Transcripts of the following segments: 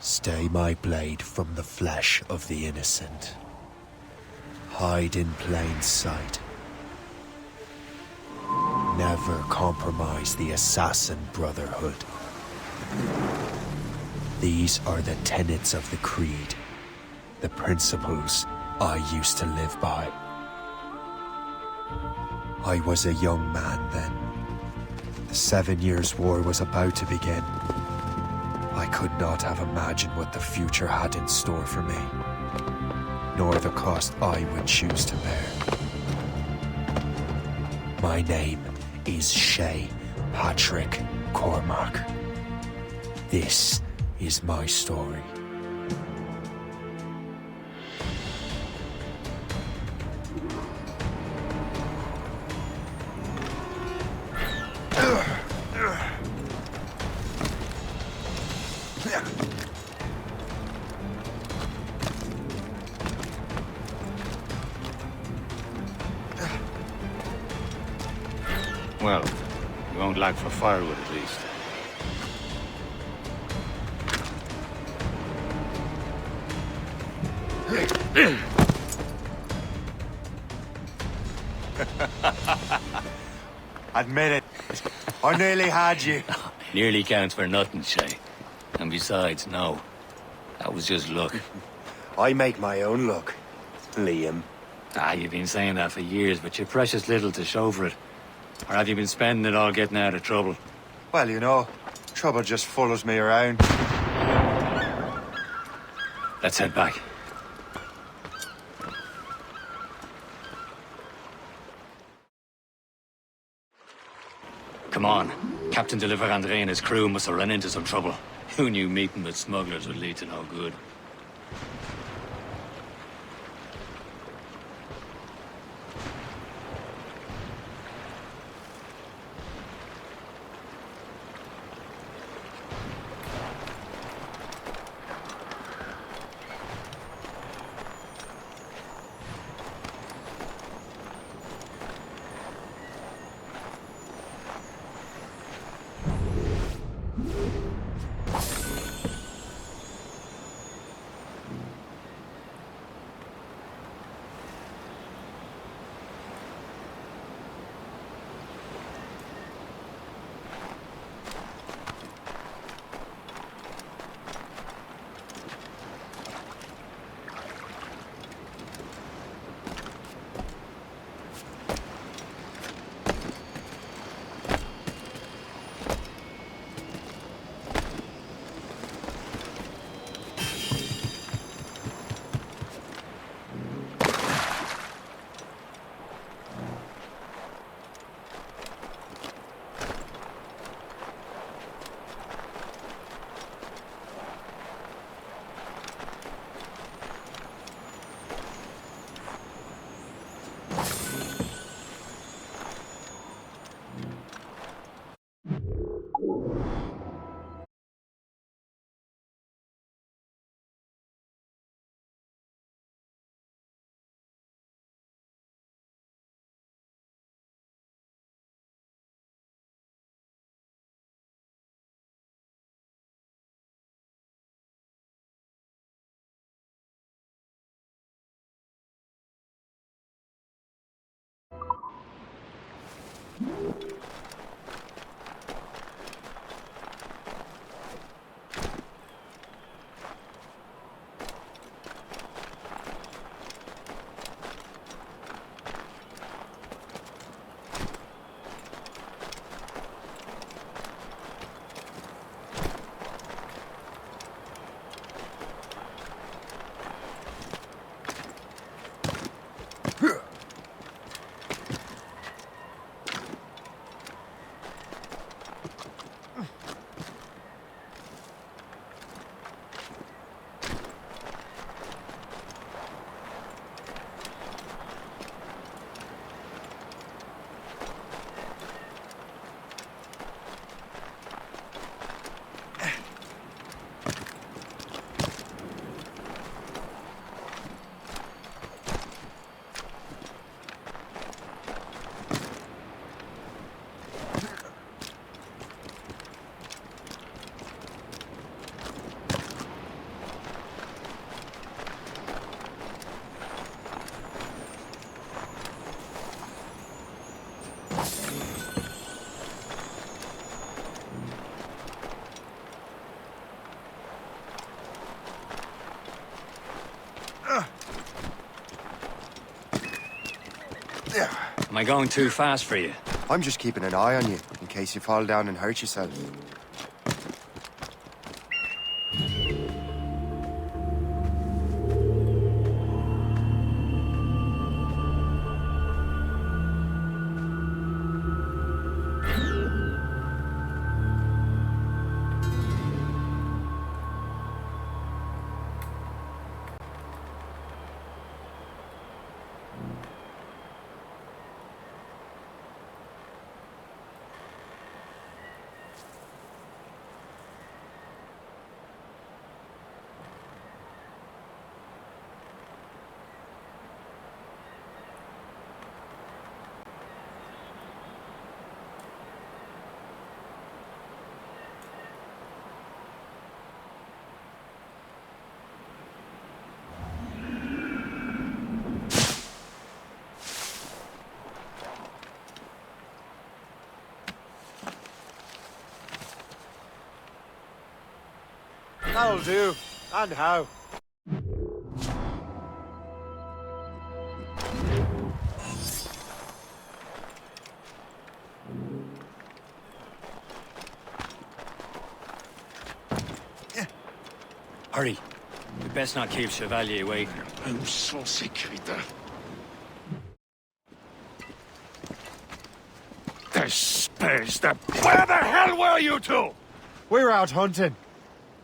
Stay my blade from the flesh of the innocent. Hide in plain sight. Never compromise the assassin Brotherhood. These are the tenets of the creed, the principles I used to live by. I was a young man then. The 7 Years' War was about to begin. I could not have imagined what the future had in store for me, nor the cost I would choose to bear. My name is Shay Patrick Cormac. This is my story. Well, you won't lack for firewood at least. Admit it. I nearly had you. Nearly counts for nothing, Shay. And besides, no. That was just luck. I make my own luck, Liam. You've been saying that for years, but you're precious little to show for it. Or have you been spending it all getting out of trouble? Well, you know, trouble just follows me around. Let's head back. Come on. Captain Deliver André and his crew must have run into some trouble. Who knew meeting with smugglers would lead to no good? I going too fast for you? I'm just keeping an eye on you, in case you fall down and hurt yourself. That'll do. And how? Hurry. We best not keep Chevalier waiting. Où sont ces crétins? Espèce de... Where the hell were you two? We're out hunting.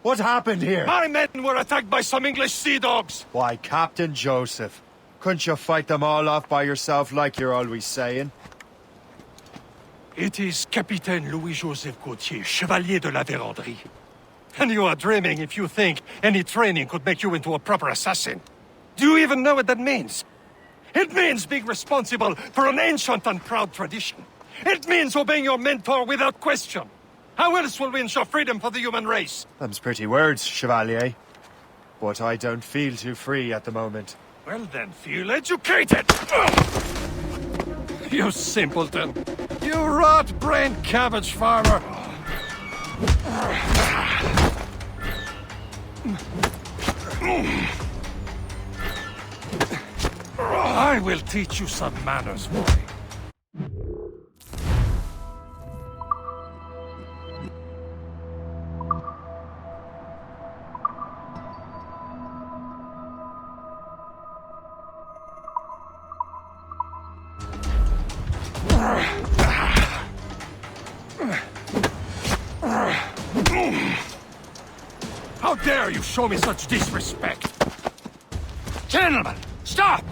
What happened here? My men were attacked by some English sea dogs. Why, Captain Joseph. Couldn't you fight them all off by yourself like you're always saying? It is Capitaine Louis-Joseph Gauthier, Chevalier de la Vérendrye. And you are dreaming if you think any training could make you into a proper assassin. Do you even know what that means? It means being responsible for an ancient and proud tradition. It means obeying your mentor without question. How else will we ensure freedom for the human race? Them's pretty words, Chevalier. But I don't feel too free at the moment. Well then, feel educated! You simpleton! You rat-brained cabbage farmer! I will teach you some manners, boy. How dare you show me such disrespect? Gentlemen, stop!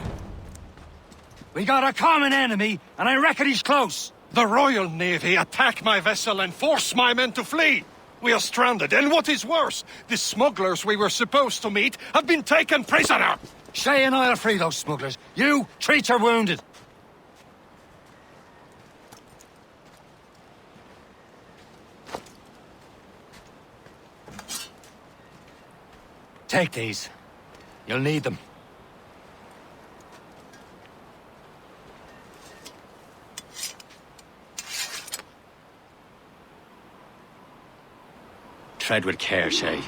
We got a common enemy, and I reckon he's close. The Royal Navy attack my vessel and force my men to flee. We are stranded, and what is worse, the smugglers we were supposed to meet have been taken prisoner. Shay and I'll free those smugglers. You, treat your wounded. Take these. You'll need them. Tread with care, Shay.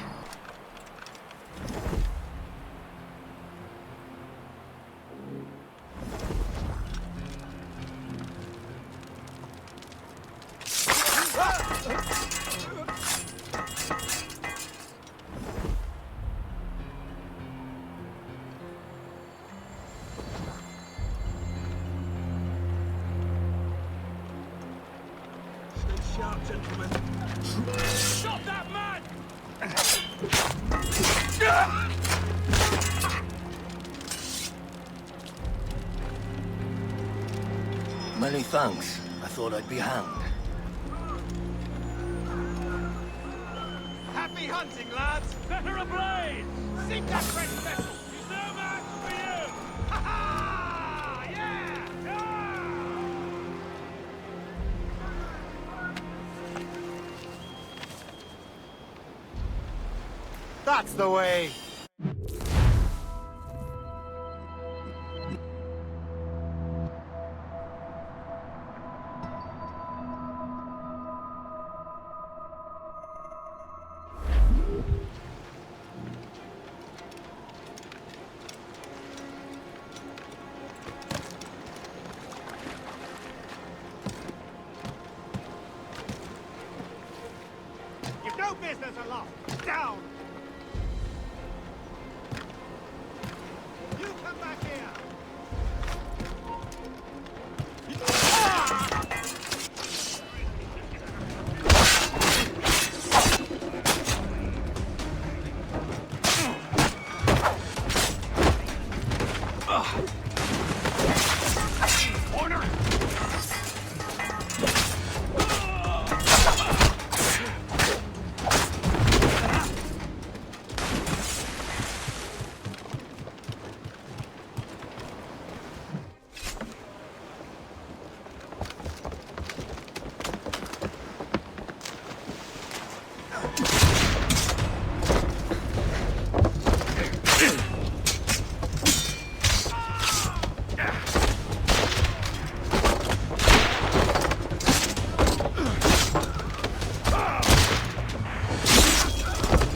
Many thanks. I thought I'd be hanged. Happy hunting, lads! Set her ablaze! Sink that French vessel! She's no match for you! Ha ha! Yeah! That's the way! Sailors aloft! Down! You come back here!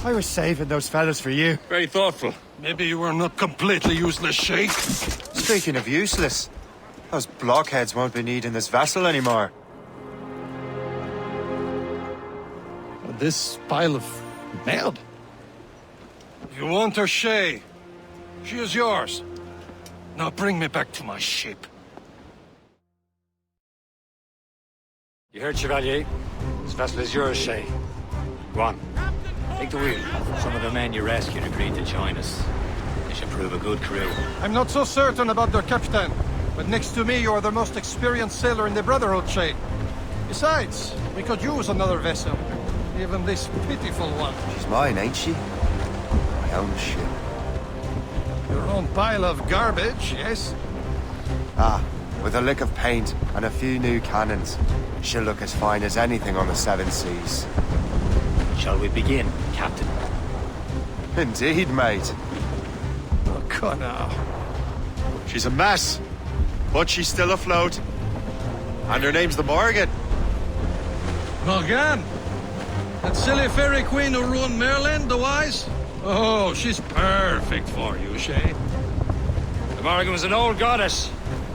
I was saving those fellas for you. Very thoughtful. Maybe you were not completely useless, Shay. Speaking of useless, those blockheads won't be needing this vessel anymore. This pile of merde? You want her, Shay? She is yours. Now bring me back to my ship. You heard, Chevalier? This vessel is yours, Shay. Go on. Take the wheel. Some of the men you rescued agreed to join us. They should prove a good crew. I'm not so certain about their captain, but next to me you are the most experienced sailor in the Brotherhood, Shay. Besides, we could use another vessel. Even this pitiful one. She's mine, ain't she? My own ship. Your own pile of garbage, yes? Ah, with a lick of paint and a few new cannons, she'll look as fine as anything on the seven seas. Shall we begin, Captain? Indeed, mate. Oh, come now. She's a mess, but she's still afloat. And her name's the Morgan. Morgan? That silly fairy queen who ruined Merlin, the wise? Oh, she's perfect for you, Shay. The Morgan was an old goddess,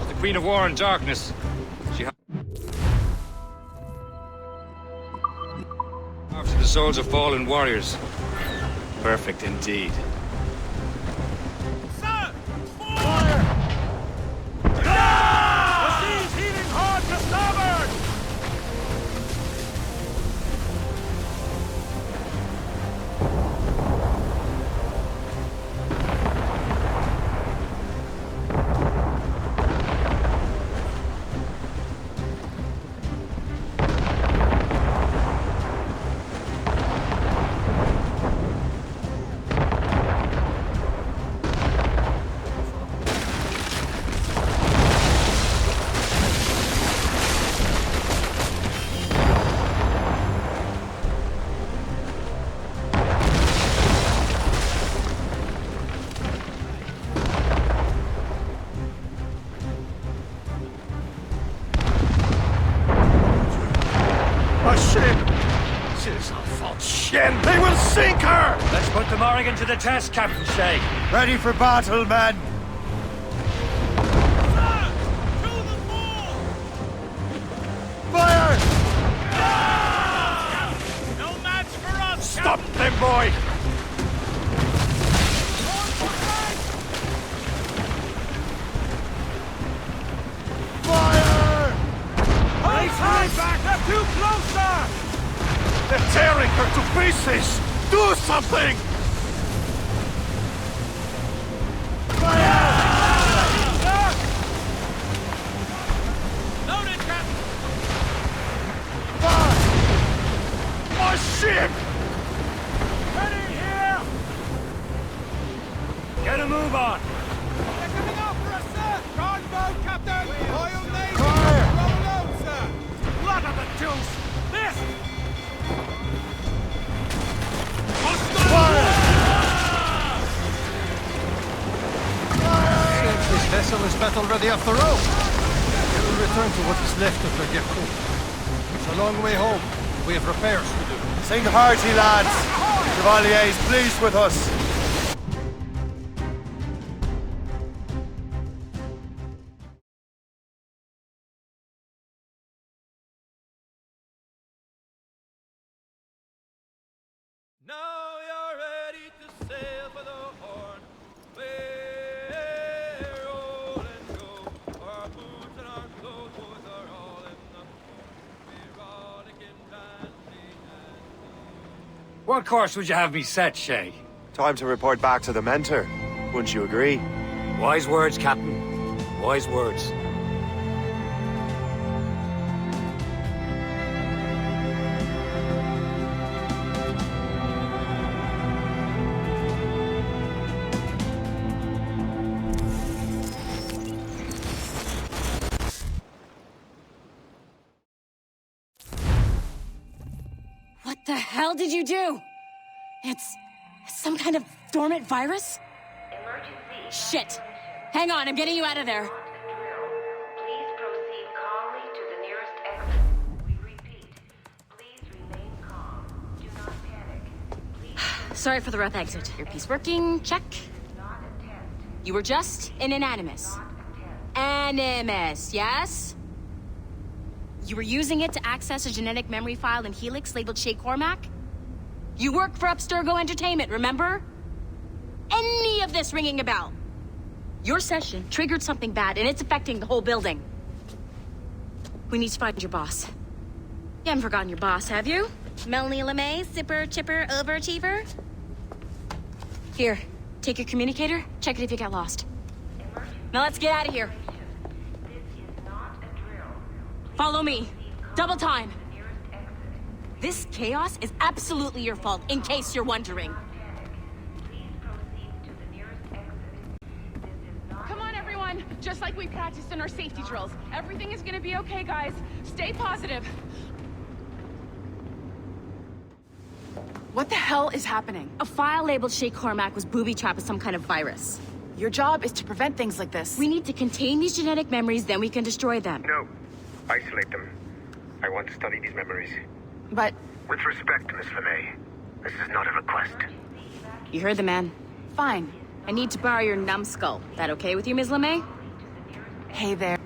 the Queen of War and Darkness. She after the souls of fallen warriors. Perfect indeed. Sir! Fire! The sea's heaving hard to starboard! A ship! She's a false ship! They will sink her! Let's put the Morgan to the test, Captain Shay. Ready for battle, men! Sir! To the fore! Fire! No match for us! Stop them, boy! Fire! Hurry back! They're too close, sir! They're tearing her to pieces! Do something! Loaded, Captain! Fire! My ship! Ready here! Get a move on. They're coming after us, sir! Charge boat, Captain! Royal Navy! Fire! Roll out, sir! Blood of the deuce! This! Fire! Seems this vessel is battle ready after all. We will return to what is left of the Gecko. It's a long way home. We have repairs to do. Sing hearty, lads! Chevalier's pleased with us. What course would you have me set, Shay? Time to report back to the mentor. Wouldn't you agree? Wise words, Captain. Wise words. What the hell did you do? It's some kind of dormant virus? Shit! Hang on, I'm getting you out of there. Please proceed calmly to the nearest exit. We repeat, please remain calm. Do not panic. Please Sorry for the rough exit. Earpiece working, check. not attempt. You were just an animus. Animus, yes? You were using it to access a genetic memory file in Helix labeled Shay Cormac? You work for Abstergo Entertainment, remember? Any of this ringing a bell? Your session triggered something bad, and it's affecting the whole building. We need to find your boss. You haven't forgotten your boss, have you? Melanie LeMay, zipper, chipper, overachiever? Here, take your communicator, check it if you got lost. Now let's get out of here. This is not a drill. Follow me. Double time. The nearest exit. This chaos is absolutely your fault, in case you're wondering. Panic. Please proceed to the nearest exit. This is not Come on, everyone! Just like we practiced in our safety drills. Everything is gonna be okay, guys. Stay positive. What the hell is happening? A file labeled Shay Cormac was booby-trapped with some kind of virus. Your job is to prevent things like this. We need to contain these genetic memories, then we can destroy them. No. Isolate them. I want to study these memories. But With respect, Miss LeMay, this is not a request. You heard the man. fine. I need to borrow your numbskull. That okay with you, Ms. LeMay? Hey there.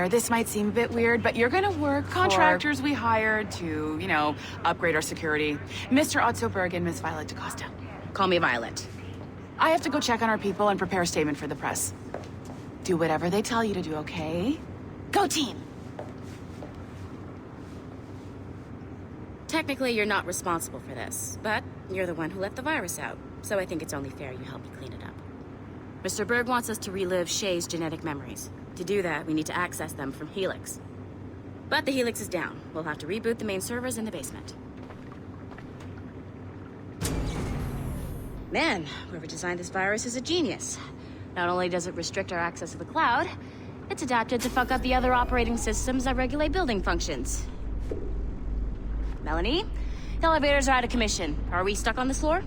This might seem a bit weird, but you're gonna work contractors we hired to, upgrade our security. Mr. Otto Berg and Miss Violet DaCosta. Call me Violet. I have to go check on our people and prepare a statement for the press. Do whatever they tell you to do, okay? Go team! Technically, you're not responsible for this, but you're the one who let the virus out, so I think it's only fair you help me clean it up. Mr. Berg wants us to relive Shay's genetic memories. To do that, we need to access them from Helix. But the Helix is down. We'll have to reboot the main servers in the basement. Man, whoever designed this virus is a genius. Not only does it restrict our access to the cloud, it's adapted to fuck up the other operating systems that regulate building functions. Melanie, the elevators are out of commission. Are we stuck on this floor?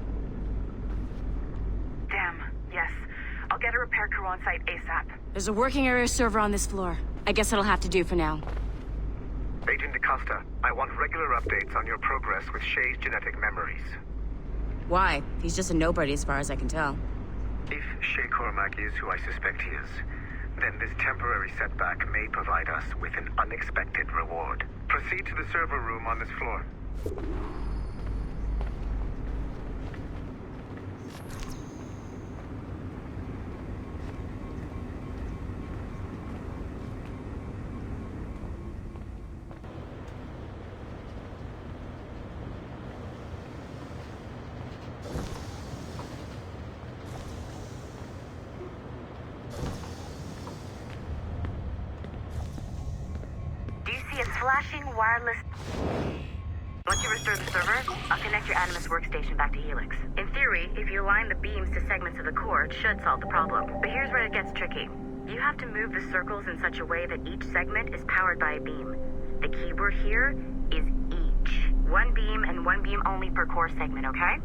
Damn, yes. I'll get a repair crew on site ASAP. There's a working area server on this floor. I guess it'll have to do for now. Agent DaCosta, I want regular updates on your progress with Shay's genetic memories. Why? He's just a nobody as far as I can tell. If Shay Cormac is who I suspect he is, then this temporary setback may provide us with an unexpected reward. Proceed to the server room on this floor. Do you see a flashing wireless... Once you restore the server, I'll connect your Animus workstation back to Helix. In theory, if you align the beams to segments of the core, it should solve the problem. But here's where it gets tricky. You have to move the circles in such a way that each segment is powered by a beam. The keyword here is each. One beam and one beam only per core segment, okay?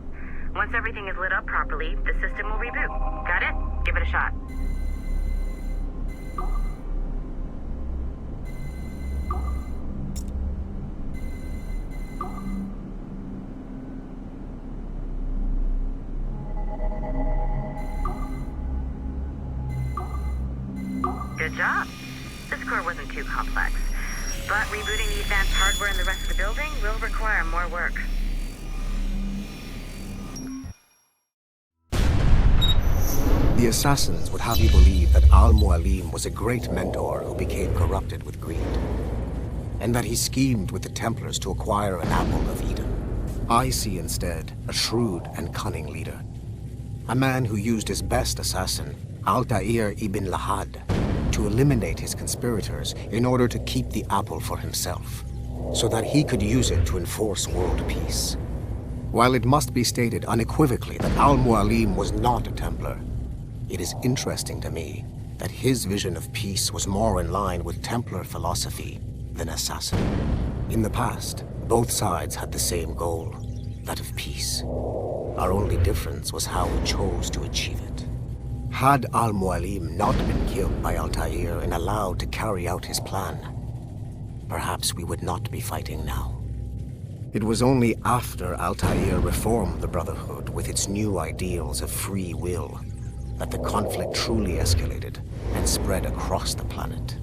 Once everything is lit up properly, the system will reboot. Got it? Give it a shot. Good job. This core wasn't too complex, but rebooting the advanced hardware in the rest of the building will require more work. The assassins would have you believe that Al-Mualim was a great mentor who became corrupted with greed, and that he schemed with the Templars to acquire an apple of Eden. I see instead a shrewd and cunning leader. A man who used his best assassin, Altair ibn Lahad, to eliminate his conspirators in order to keep the apple for himself, so that he could use it to enforce world peace. While it must be stated unequivocally that Al-Mualim was not a Templar, it is interesting to me that his vision of peace was more in line with Templar philosophy than assassin. In the past, both sides had the same goal, that of peace. Our only difference was how we chose to achieve it. Had Al-Mualim not been killed by Altair and allowed to carry out his plan, perhaps we would not be fighting now. It was only after Altair reformed the Brotherhood with its new ideals of free will that the conflict truly escalated and spread across the planet.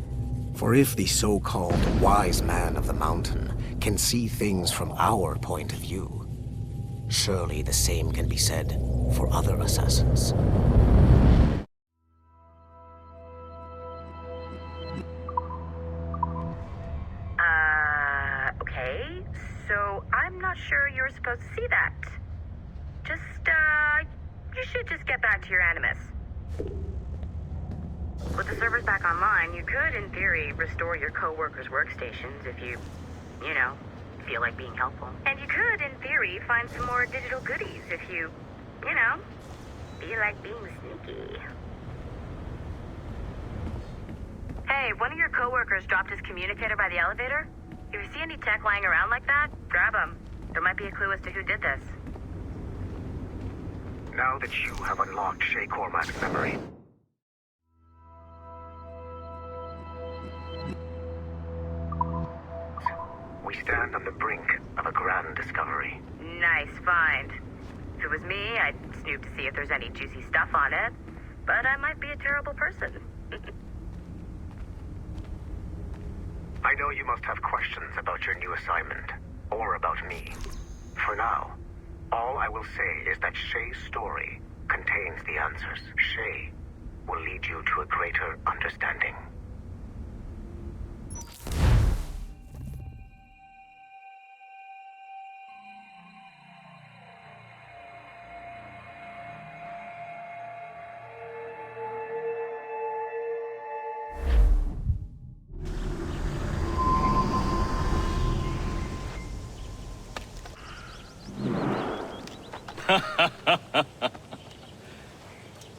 For if the so-called wise man of the mountain can see things from our point of view, surely the same can be said for other assassins. Okay. So I'm not sure you're supposed to see that. You should just get back to your Animus. With the servers back online, you could, in theory, restore your co-workers' workstations if you feel like being helpful. And you could, in theory, find some more digital goodies if you feel like being sneaky. Hey, one of your co-workers dropped his communicator by the elevator. If you see any tech lying around like that, grab them. There might be a clue as to who did this. Now that you have unlocked Shay Cormac's memory, we stand on the brink of a grand discovery. Nice find. If it was me, I'd snoop to see if there's any juicy stuff on it. But I might be a terrible person. I know you must have questions about your new assignment, or about me. For now, all I will say is that Shay's story contains the answers. Shay will lead you to a greater understanding.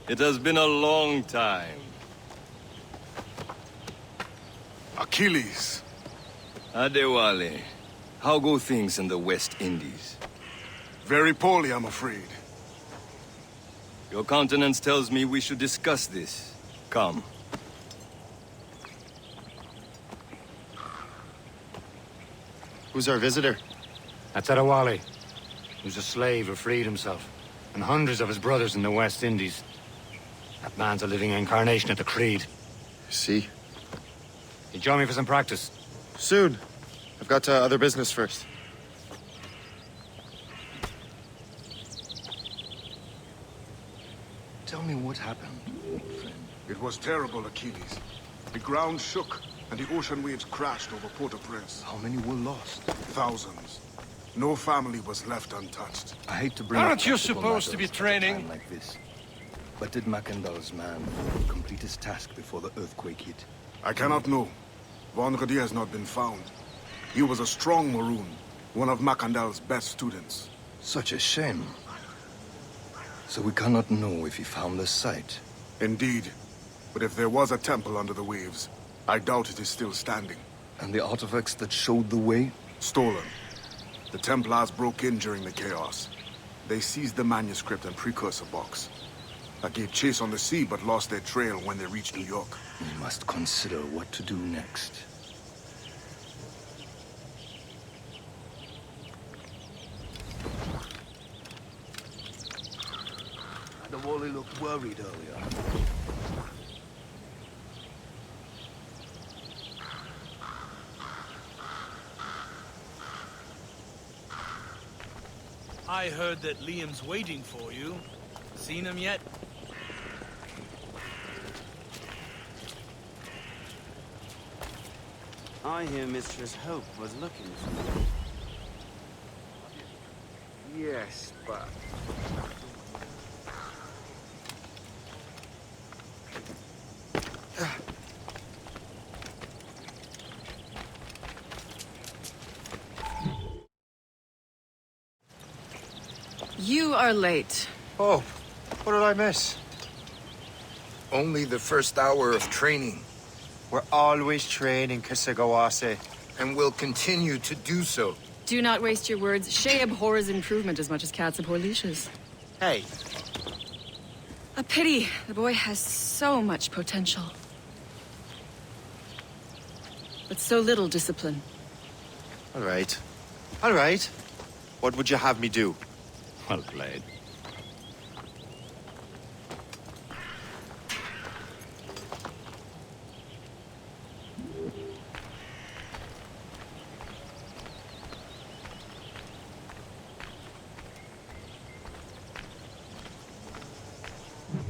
It has been a long time. Achilles. Adewale, how go things in the West Indies? Very poorly, I'm afraid. Your countenance tells me we should discuss this. Come. Who's our visitor? That's Adewale. He was a slave who freed himself, and hundreds of his brothers in the West Indies. That man's a living incarnation of the Creed. See? You join me for some practice? Soon. I've got other business first. Tell me what happened, friend. It was terrible, Achilles. The ground shook, and the ocean waves crashed over Port-au-Prince. How many were lost? Thousands. No family was left untouched. I hate to bring Aren't up you practical supposed to be matters at a training? time like this. But did Mackandal's man complete his task before the earthquake hit? I cannot know. Vendredi has not been found. He was a strong Maroon, one of Mackandal's best students. Such a shame. So we cannot know if he found the site. Indeed. But if there was a temple under the waves, I doubt it is still standing. And the artifacts that showed the way? Stolen. The Templars broke in during the chaos. They seized the manuscript and precursor box. I gave chase on the sea, but lost their trail when they reached New York. We must consider what to do next. Adewale looked worried earlier. I heard that Liam's waiting for you. Seen him yet? I hear Mistress Hope was looking for you. Yes, but... You are late. Oh, what did I miss? Only the first hour of training. We're always training, Kusagawase. And will continue to do so. Do not waste your words. Shay abhors improvement as much as cats abhor leashes. Hey. A pity. The boy has so much potential. But so little discipline. All right. All right. What would you have me do? Well played.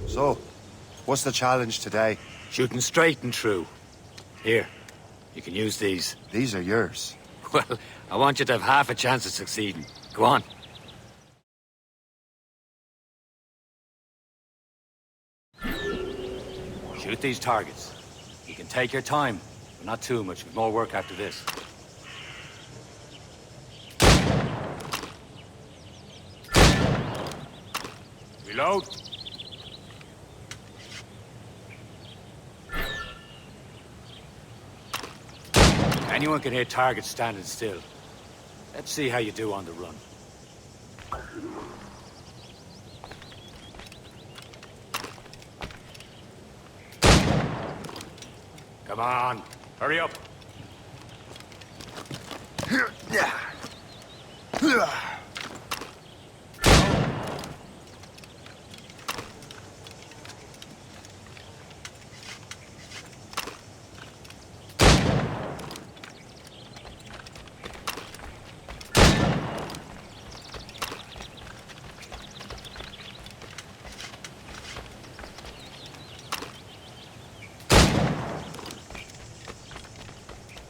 So, what's the challenge today? Shooting straight and true. Here, you can use these. These are yours. Well, I want you to have half a chance of succeeding. Go on. Shoot these targets. You can take your time, but not too much. With more work after this. Reload. Anyone can hit targets standing still. Let's see how you do on the run. Come on, hurry up.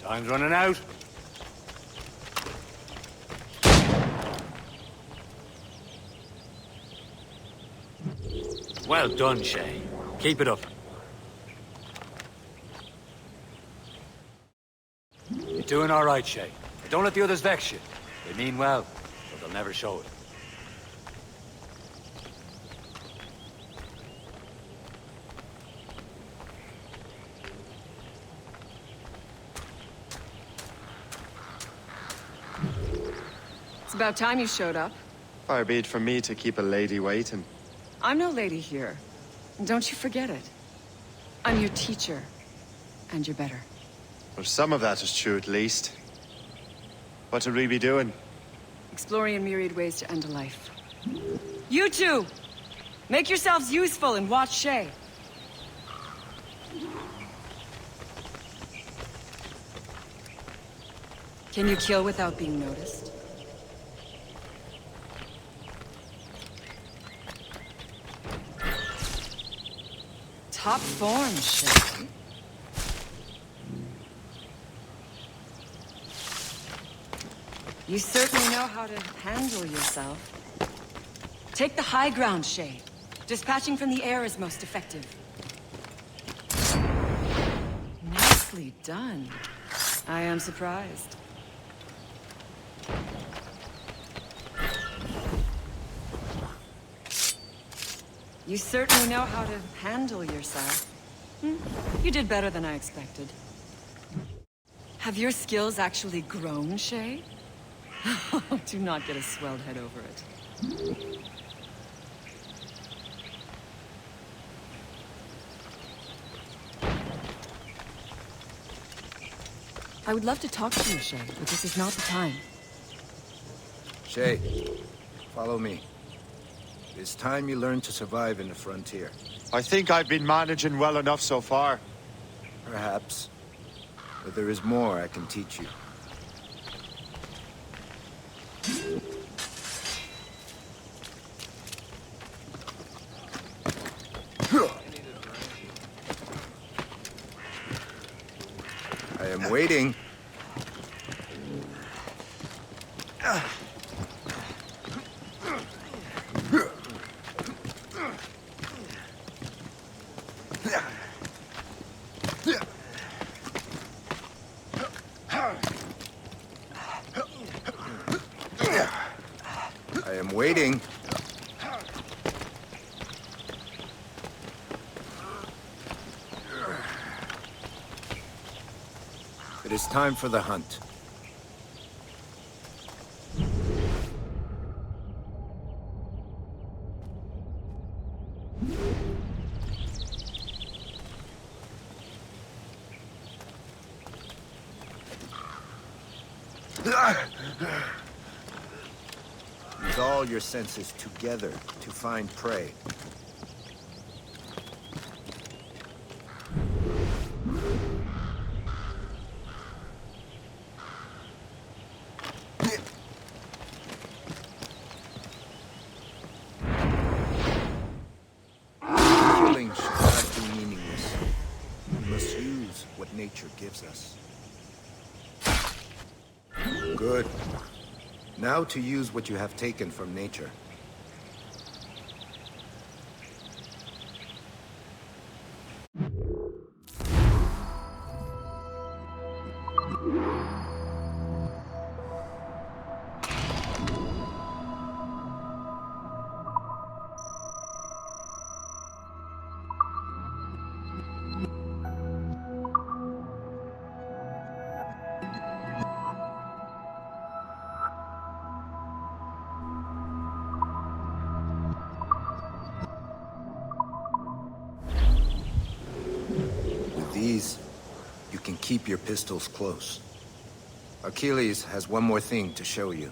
Time's running out. Well done, Shay. Keep it up. You're doing all right, Shay. Don't let the others vex you. They mean well, but they'll never show it. It's about time you showed up. Far be it from me to keep a lady waiting. I'm no lady here. Don't you forget it. I'm your teacher. And you're better. Well, some of that is true at least. What would we be doing? Exploring a myriad ways to end a life. You two! Make yourselves useful and watch Shay. Can you kill without being noticed? Top form, Shay. You certainly know how to handle yourself. Take the high ground, Shay. Dispatching from the air is most effective. Nicely done. I am surprised. You certainly know how to handle yourself. You did better than I expected. Have your skills actually grown, Shay? Do not get a swelled head over it. I would love to talk to you, Shay, but this is not the time. Shay, follow me. It's time you learn to survive in the frontier. I think I've been managing well enough so far. Perhaps. But there is more I can teach you. I am waiting. is time for the hunt. Use all your senses together to find prey. Killing should not be meaningless. We must use what nature gives us. Good. Now to use what you have taken from nature. These, you can keep your pistols close. Achilles has one more thing to show you.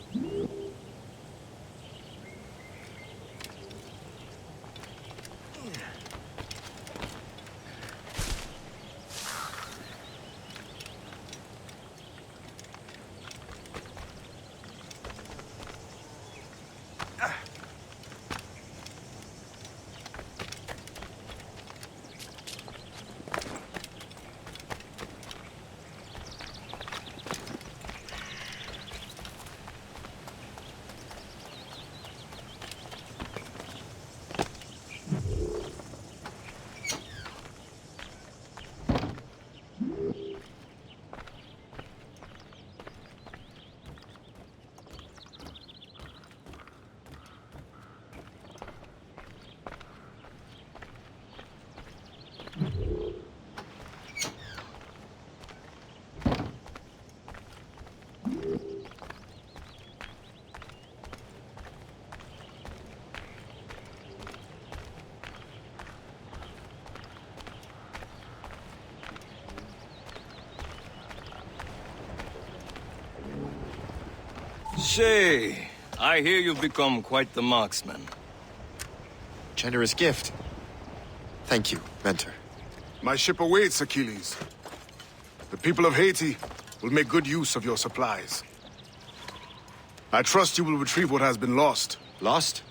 Shay, I hear you've become quite the marksman. Generous gift. Thank you, mentor. My ship awaits, Achilles. The people of Haiti will make good use of your supplies. I trust you will retrieve what has been lost. Lost?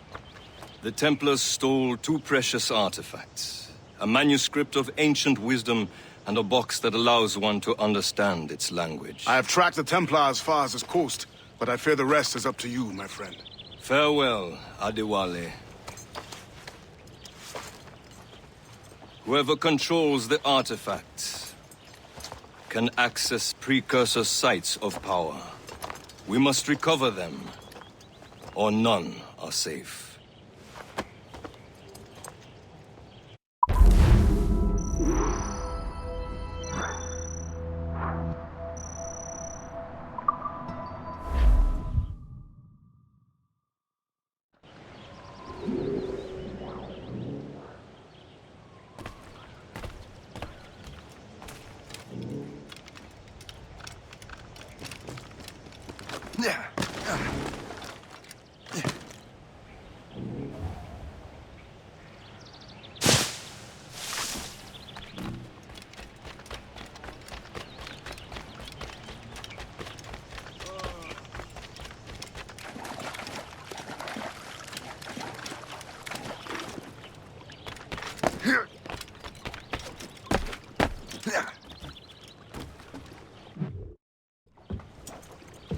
The Templars stole two precious artifacts. A manuscript of ancient wisdom and a box that allows one to understand its language. I have tracked the Templars as far as this coast, but I fear the rest is up to you, my friend. Farewell, Adewale. Whoever controls the artifacts can access precursor sites of power. We must recover them, or none are safe.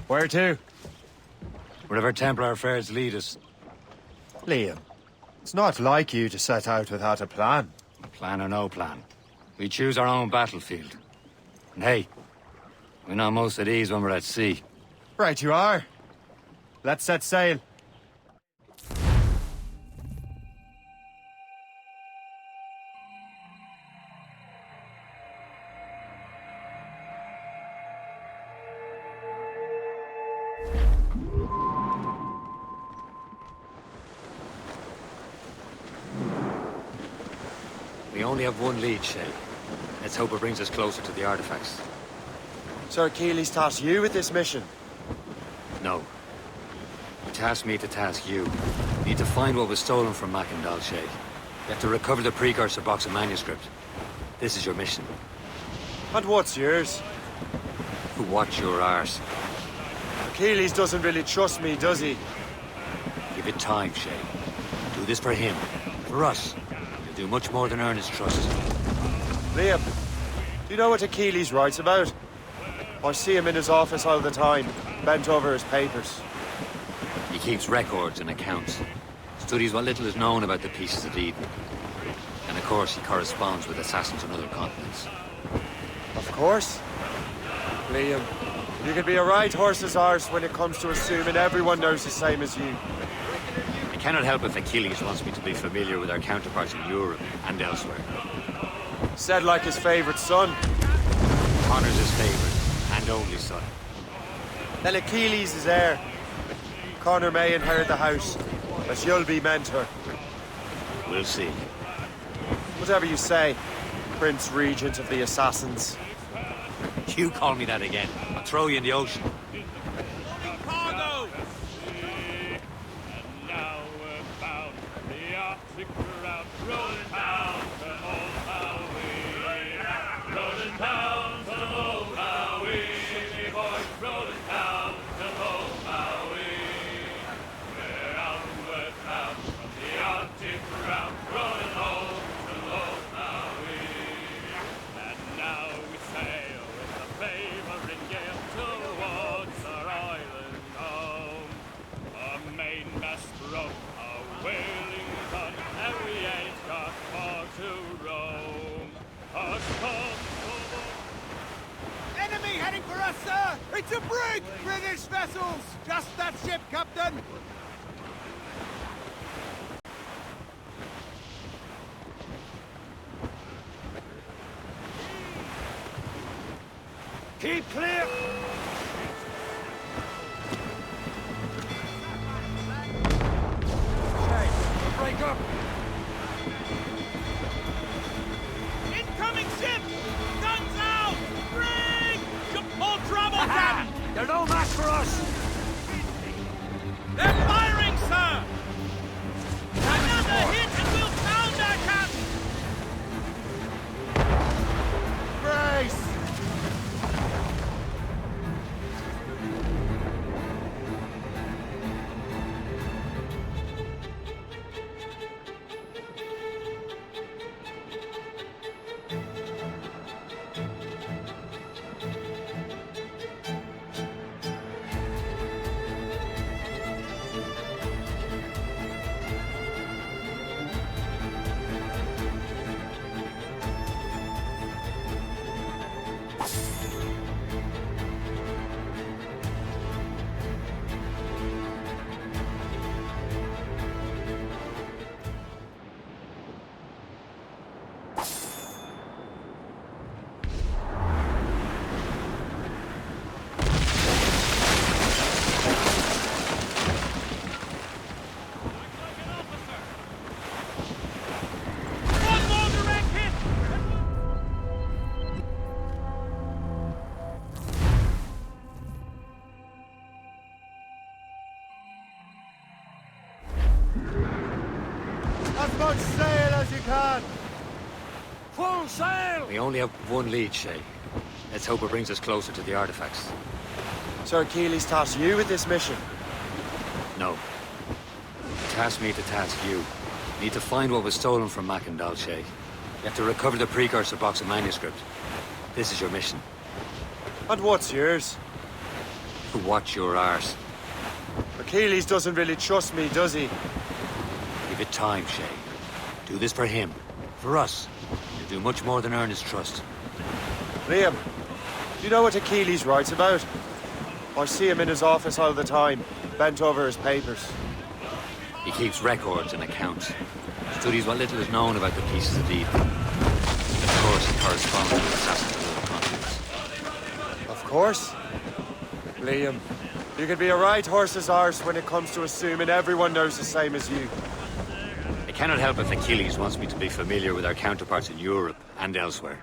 Where to? Wherever Templar affairs lead us. Liam, it's not like you to set out without a plan. Plan or no plan. We choose our own battlefield. And hey, we're not most at ease when we're at sea. Right you are. Let's set sail. We only have one lead, Shay. Let's hope it brings us closer to the artifacts. Sir Keeley's tasked you with this mission? No. He tasked me to task you. We need to find what was stolen from Mackendal, Shay. You have to recover the precursor box of manuscript. This is your mission. And what's yours? To watch your arse. Achilles doesn't really trust me, does he? Give it time, Shay. Do this for him. For us. You'll do much more than earn his trust. Liam, do you know what Achilles writes about? I see him in his office all the time, bent over his papers. He keeps records and accounts. Studies what little is known about the pieces of Eden. And of course, he corresponds with assassins on other continents. Of course. Liam, you could be a right horse's arse when it comes to assuming everyone knows the same as you. I cannot help if Achilles wants me to be familiar with our counterparts in Europe and elsewhere. Said like his favorite son. Connor's his favorite and only son. Then Achilles is heir. Connor may inherit the house, but you'll be mentor. We'll see. Whatever you say, Prince Regent of the Assassins. You call me that again, I'll throw you in the ocean. Cargo! And now we're bound the Arctic route, rolling down to Old Maui. Rolling down to Old Maui. City boys rolling down to Old Maui. We're outward bound from the Arctic route, rolling home to Old Maui. And now we sail with the favoring gale towards our island home. Our mainmast broke, our whaling done, and we ain't got far to roam. Our storm Enemy heading for us, sir! It's a brig! British vessels! Just that ship, Captain! Keep clear! Shay, break up! Incoming ship! Guns out! Brig! All trouble, Captain! They're no match for us! They're firing, sir! Another hit and we'll pound our Captain! Brace! As much sail as you can! Full sail! We only have one lead, Shay. Let's hope it brings us closer to the artifacts. Sir Achilles tasked you with this mission? No. He tasked me to task you. We need to find what was stolen from Mackendal, Shay. You have to recover the precursor box of manuscript. This is your mission. And what's yours? To watch your arse. Achilles doesn't really trust me, does he? Give it time, Shay. Do this for him. For us. You'll do much more than earn his trust. Liam, do you know what Achilles writes about? I see him in his office all the time, bent over his papers. He keeps records and accounts. Studies what little is known about the pieces of Eden. And of course, he corresponds with assassins on other continents. Of course. Liam, you could be a right horse's arse when it comes to assuming everyone knows the same as you. I cannot help if Achilles wants me to be familiar with our counterparts in Europe and elsewhere.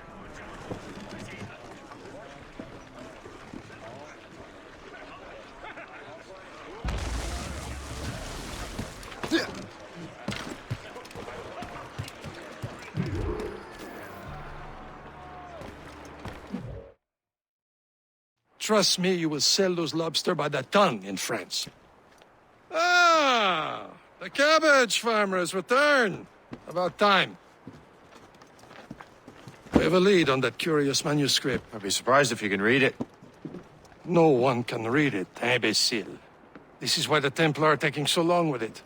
Trust me, you will sell those lobster by the ton in France. Ah! The cabbage farmer has returned. About time. We have a lead on that curious manuscript. I'd be surprised if you can read it. No one can read it, imbecile. This is why the Templar are taking so long with it.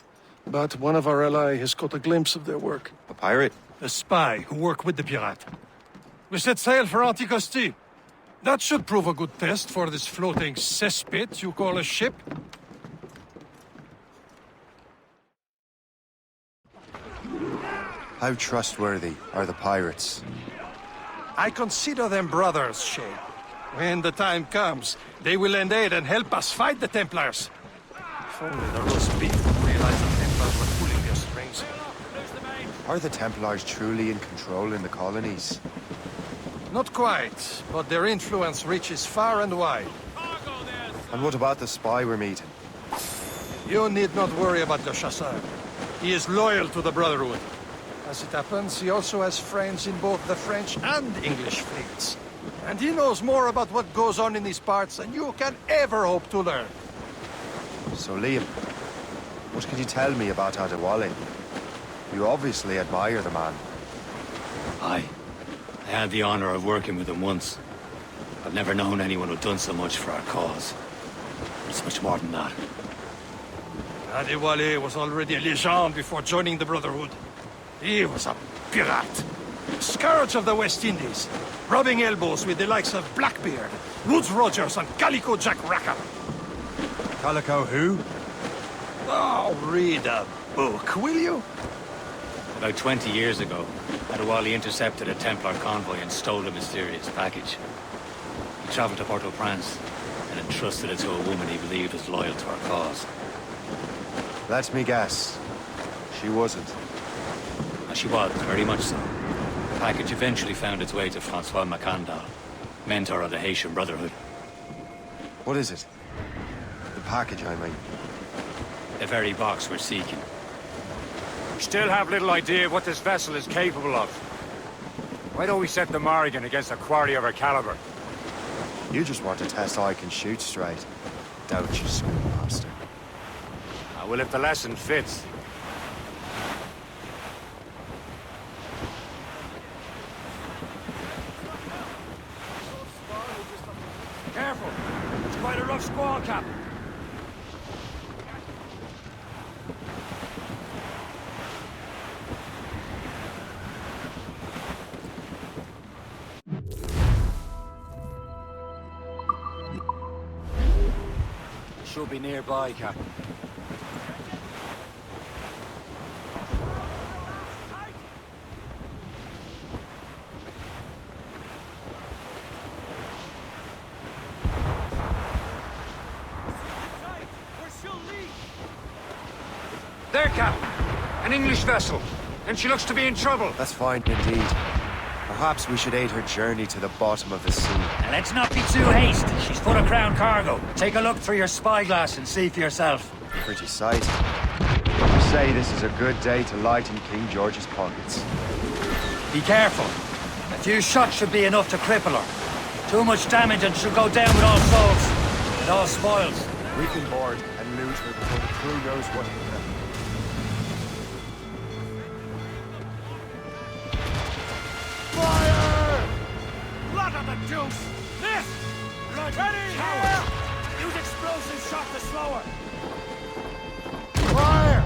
But one of our allies has caught a glimpse of their work. A pirate? A spy who worked with the pirate. We set sail for Anticosti. That should prove a good test for this floating cesspit you call a ship. How trustworthy are the pirates? I consider them brothers, Shay. When the time comes, they will lend aid and help us fight the Templars. If only the roast beef would realize the Templars were pulling their strings. Are the Templars truly in control in the colonies? Not quite, but their influence reaches far and wide. And what about the spy we're meeting? You need not worry about Le Chasseur. He is loyal to the Brotherhood. As it happens, he also has friends in both the French and English fleets. And he knows more about what goes on in these parts than you can ever hope to learn. So, Liam, what can you tell me about Adewale? You obviously admire the man. Aye. I had the honor of working with him once. I've never known anyone who'd done so much for our cause. It's much more than that. Adewale was already a legend before joining the Brotherhood. He was a pirate. Scourge of the West Indies. Rubbing elbows with the likes of Blackbeard, Woodes Rogers, and Calico Jack Rackham. Calico who? Oh, read a book, will you? About 20 years ago, Adewale intercepted a Templar convoy and stole a mysterious package. He traveled to Port-au-Prince and entrusted it to a woman he believed was loyal to our cause. Let me guess. She wasn't. And she was, very much so. The package eventually found its way to Francois Macandal, mentor of the Haitian Brotherhood. What is it? The package, I mean. The very box we're seeking. We still have little idea what this vessel is capable of. Why don't we set the Morrigan against a quarry of her caliber? You just want to test I can shoot straight. Doubt you, schoolmaster. Well, if the lesson fits. Careful! It's quite a rough squall, Captain. Should be nearby, Captain. There, Captain. An English vessel. And she looks to be in trouble. That's fine, indeed. Perhaps we should aid her journey to the bottom of the sea. Now, let's not be too hasty. She's full of crown cargo. Take a look through your spyglass and see for yourself. Pretty sight. Say this is a good day to lighten King George's pockets. Be careful. A few shots should be enough to cripple her. Too much damage and she'll go down with all souls. And all spoils. We can board and loot her before the crew knows what hit them. Fire! Blood on the deuce! This! Blood ready here! Use explosive shot to slow her! Fire!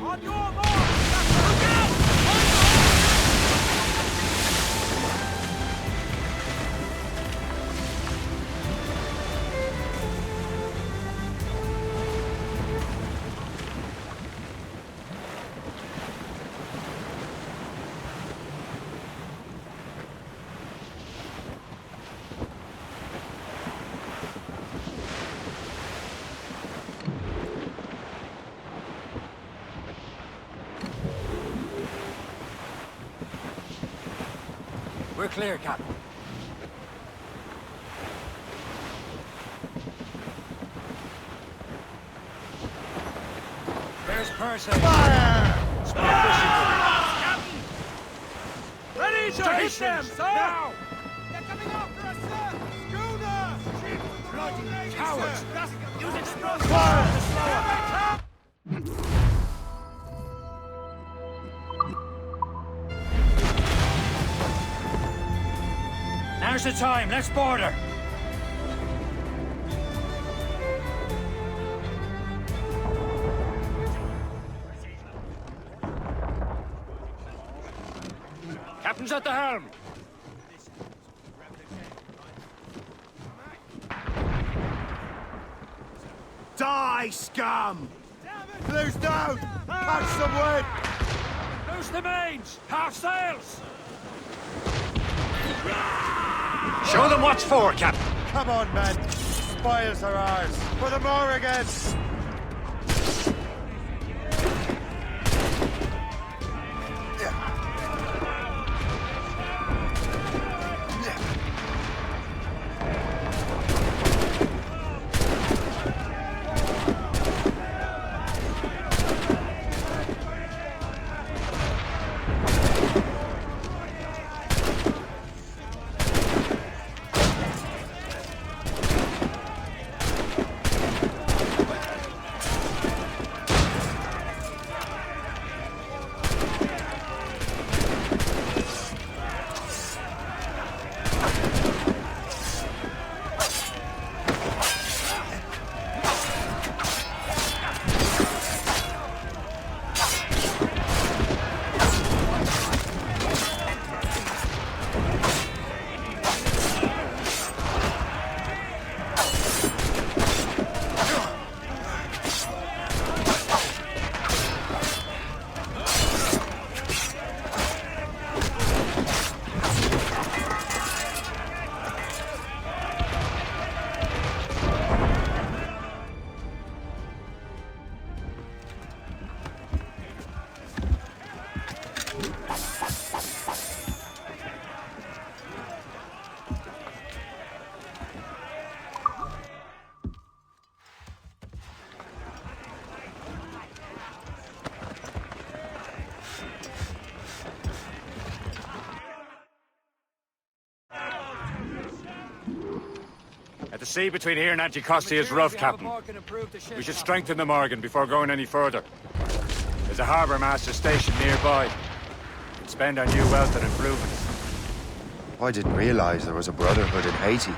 On your mark! Look out! We're clear, Captain. There's Percy. Fire! Stop Captain! Ready to hit them, sir! Now! They're coming after us, sir! Schooner! Bloody cowards! Use explosives! Fire! Now's the time. Let's board her. Captain's at the helm! Die, scum! Blue's down! Catch some wind! Loose the mains! Half sails! Show them what's for, Captain. Come on, men! Spoils are ours! For the Morrigans! The sea between here and Anticosti is rough, Captain. We should strengthen the Morgan before going any further. There's a harbour master station nearby. We can spend our new wealth on improvements. I didn't realize there was a Brotherhood in Haiti.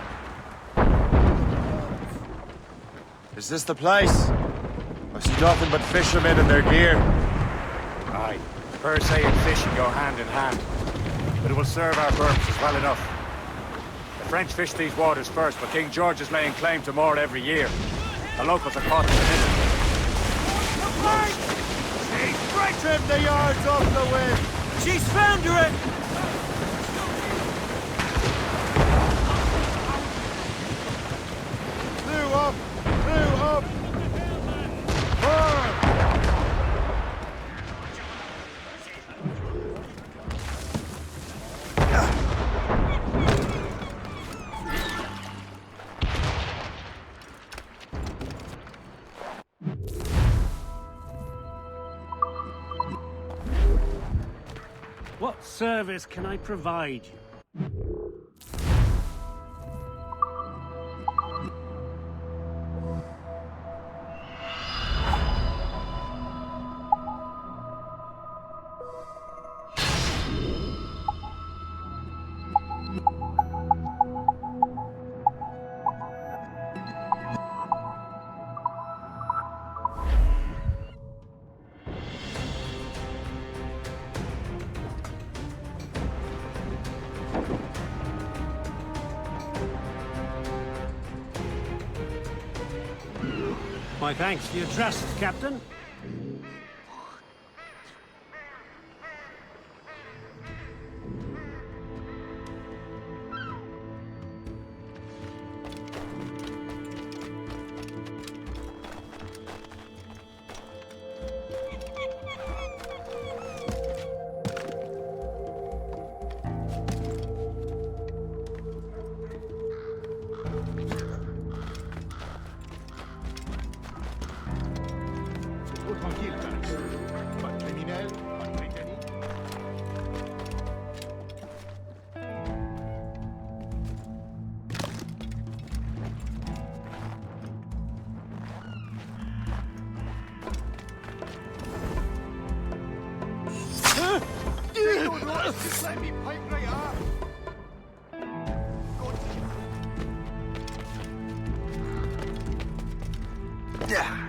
Is this the place? I see nothing but fishermen in their gear. Aye, per se and fishing go hand in hand. But it will serve our purposes well enough. The French fish these waters first, but King George is laying claim to more every year. The locals are caught in the middle. Trim the yards off the wind! She's foundering! Blew up! Blew up! Burn! What service can I provide you? My thanks for your trust, Captain. taxe. Pas de criminels, pas de mécanique. Just let me pipe right up. Yeah.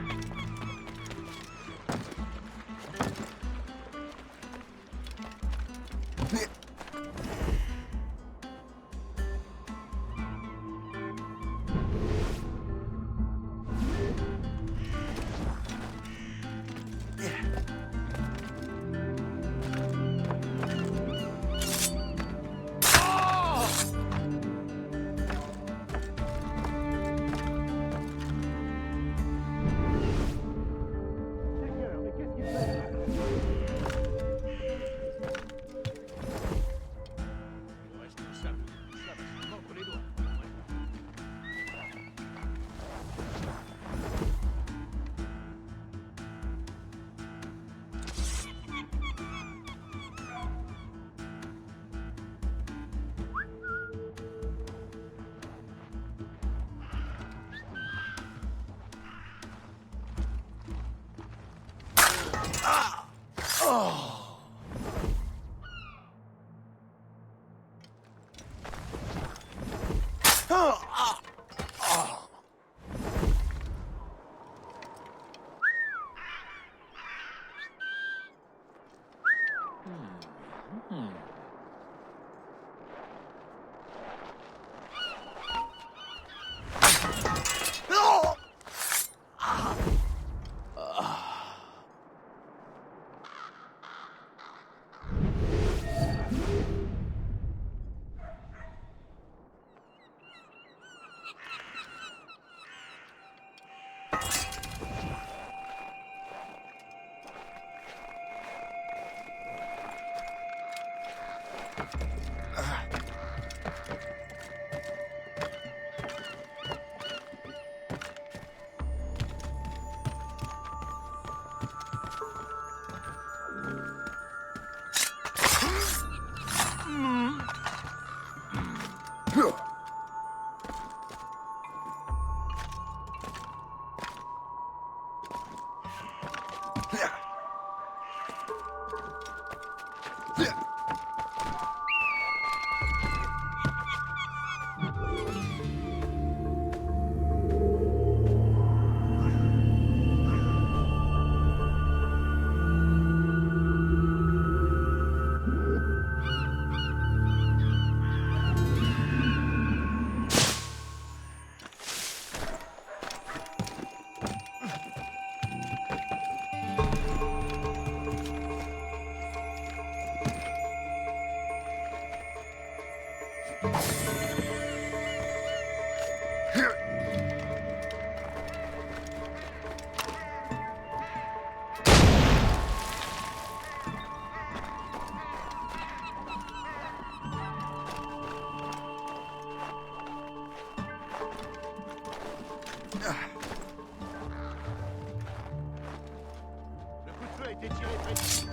Le coup de feu a été tiré précis.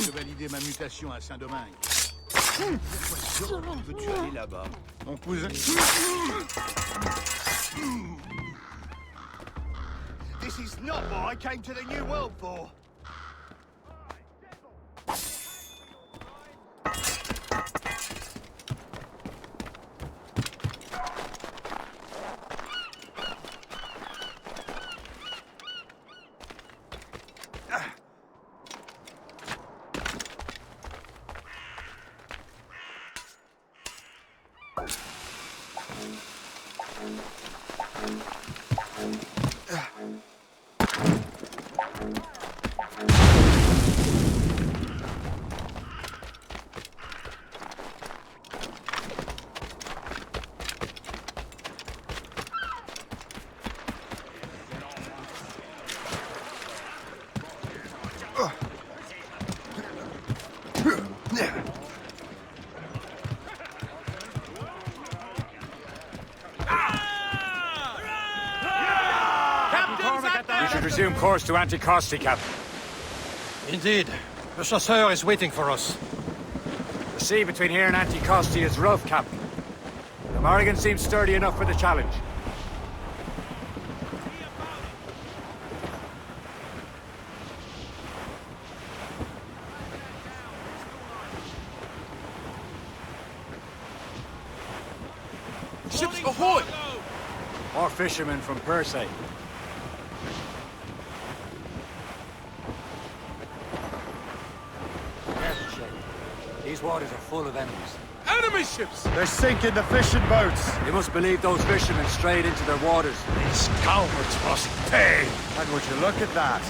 De valider ma mutation à Saint-Domingue. Pourquoi veux-tu aller là-bas? Mon cousin... This is not what I came to the New World for. should resume course to Anticosti, Captain. Indeed. Le Chasseur is waiting for us. The sea between here and Anticosti is rough, Captain. The Morrigan seems sturdy enough for the challenge. Ships ahoy! More fishermen from Persay. These waters are full of enemies. Enemy ships! They're sinking the fishing boats. You must believe those fishermen strayed into their waters. These cowards must pay! And would you look at that?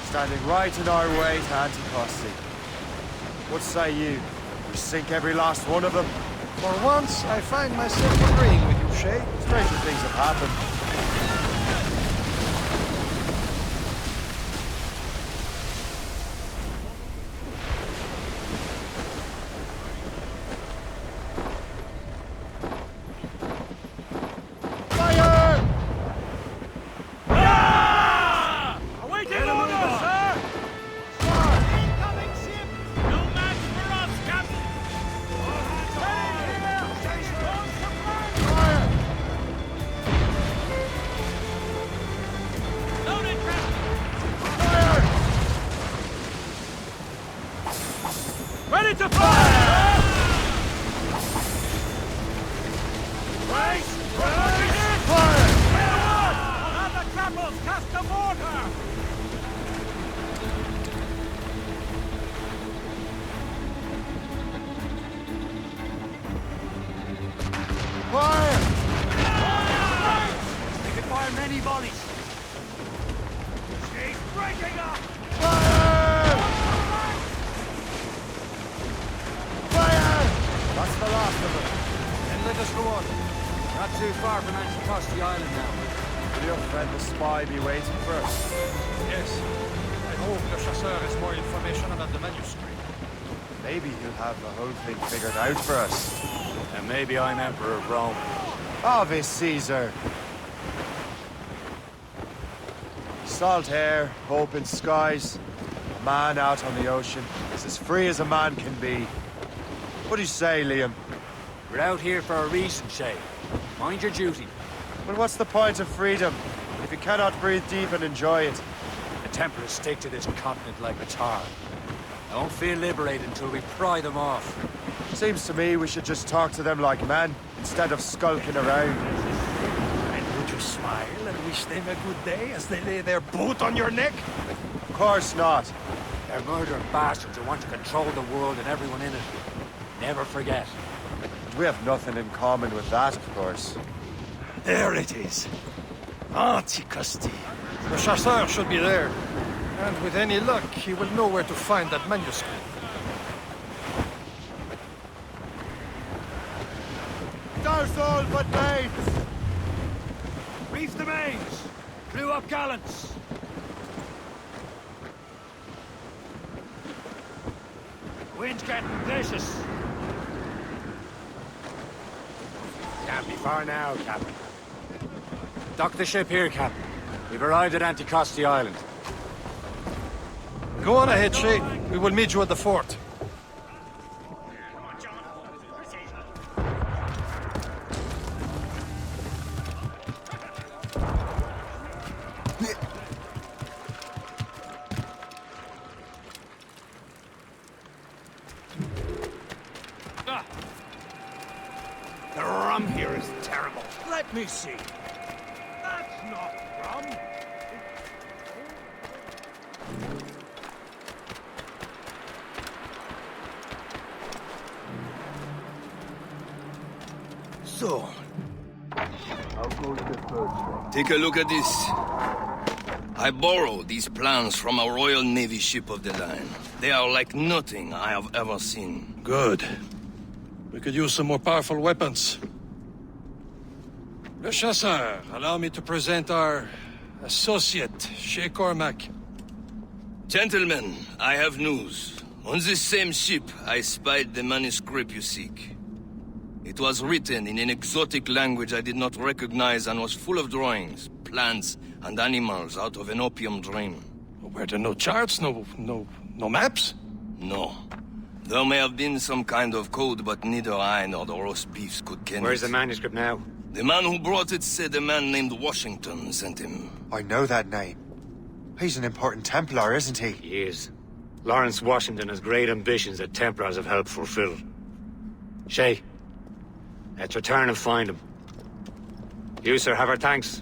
Standing right in our way to Anticosti. What say you? We sink every last one of them? For once, I find myself agreeing with you, Shay. Stranger things have happened. Ready to fire! Race! Fire! Have the grapnels cast the mortar! Fire! They can fire many volleys. She's breaking up! That's the last of them. Then let us go on. Not too far from Anticosti Island now. Will your friend the spy be waiting for us? Yes. I hope Le Chasseur has more information about the manuscript. Maybe he'll have the whole thing figured out for us. And maybe I'm Emperor of Rome. Ave Caesar. Salt air, open skies. A man out on the ocean is as free as a man can be. What do you say, Liam? We're out here for a reason, Shay. Mind your duty. Well, what's the point of freedom if you cannot breathe deep and enjoy it? The Templars stick to this continent like a tar. I won't feel liberated until we pry them off. Seems to me we should just talk to them like men, instead of skulking around. And would you smile and wish them a good day as they lay their boot on your neck? Of course not. They're murdering bastards who want to control the world and everyone in it. Never forget. We have nothing in common with that, of course. There it is. Anticosti. The Chasseur should be there. And with any luck, he will know where to find that manuscript. Douse all but mains! Reef the mains! Blew up gallants! Wind's getting vicious. Can't be far now, Captain. Dock the ship here, Captain. We've arrived at Anticosti Island. Go on ahead, Shay. We will meet you at the fort. The rum here is terrible. Let me see. That's not rum. So, Take a look at this. I borrowed these plans from a Royal Navy ship of the line. They are like nothing I have ever seen. Good. We could use some more powerful weapons. Le Chasseur, allow me to present our associate, Shay Cormac. Gentlemen, I have news. On this same ship, I spied the manuscript you seek. It was written in an exotic language I did not recognize and was full of drawings, plans, and animals out of an opium drain. Were there no charts, no maps? No. There may have been some kind of code, but neither I nor the roast beefs could ken Where's it. the manuscript now? The man who brought it said a man named Washington sent him. I know that name. He's an important Templar, isn't he? He is. Lawrence Washington has great ambitions that Templars have helped fulfill. Shay, let's return and find him. You, sir, have our thanks.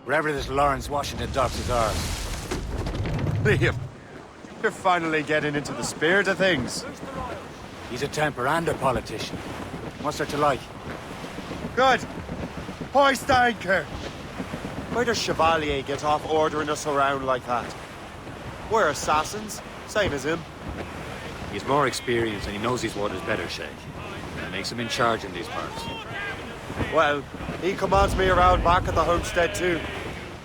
Wherever this Lawrence Washington docks is ours. Liam, you're finally getting into the spirit of things. He's a Templar and a politician. What's there to like? Good. Hoist anchor. Why does Chevalier get off ordering us around like that? We're assassins, same as him. He's more experienced and he knows these waters better, Shay. That makes him in charge in these parts? Well, he commands me around back at the homestead too.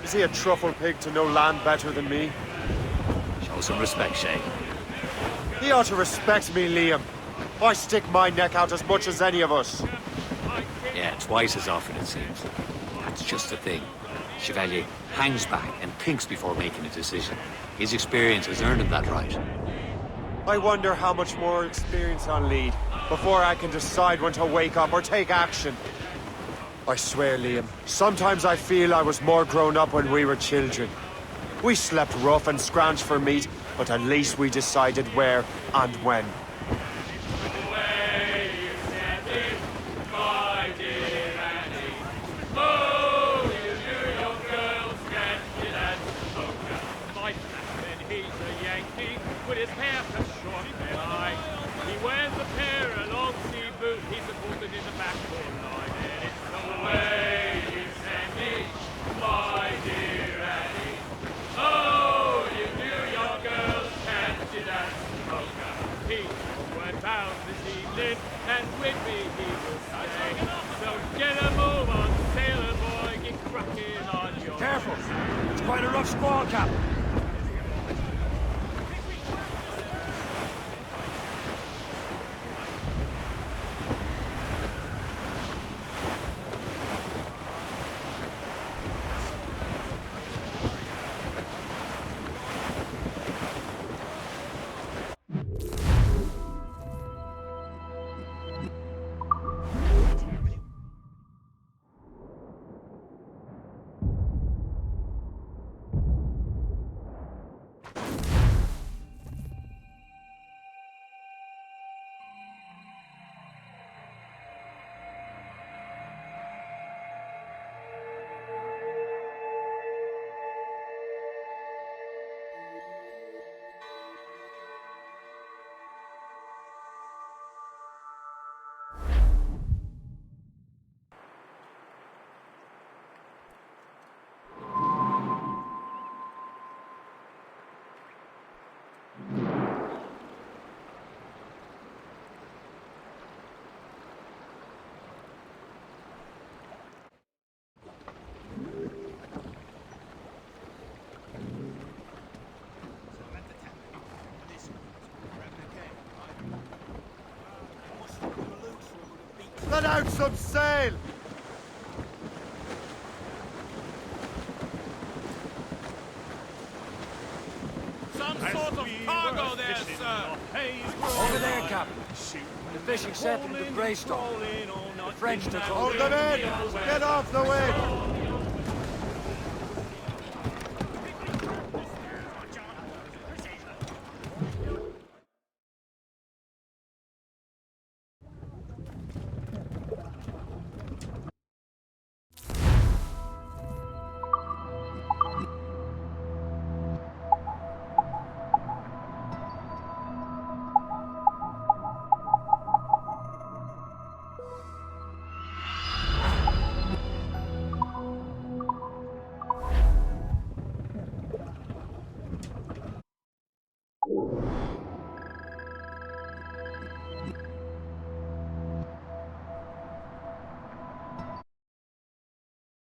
Is he a truffle pig to know land better than me? Show some respect, Shay. He ought to respect me, Liam. I stick my neck out as much as any of us. Yeah, twice as often it seems. That's just the thing. Chevalier hangs back and thinks before making a decision. His experience has earned him that right. I wonder how much more experience I'll need before I can decide when to wake up or take action. I swear, Liam, sometimes I feel I was more grown up when we were children. We slept rough and scrounged for meat, but at least we decided where and when. And with me he will stay. So get a move on, sailor boy, get cracking on your... Careful! It's quite a rough squall, Cap. Let out some sail! Some sort of cargo there, sir! Over there, Captain. The fishing set into Greystone. The French took over. Hold them in! Get off the wind!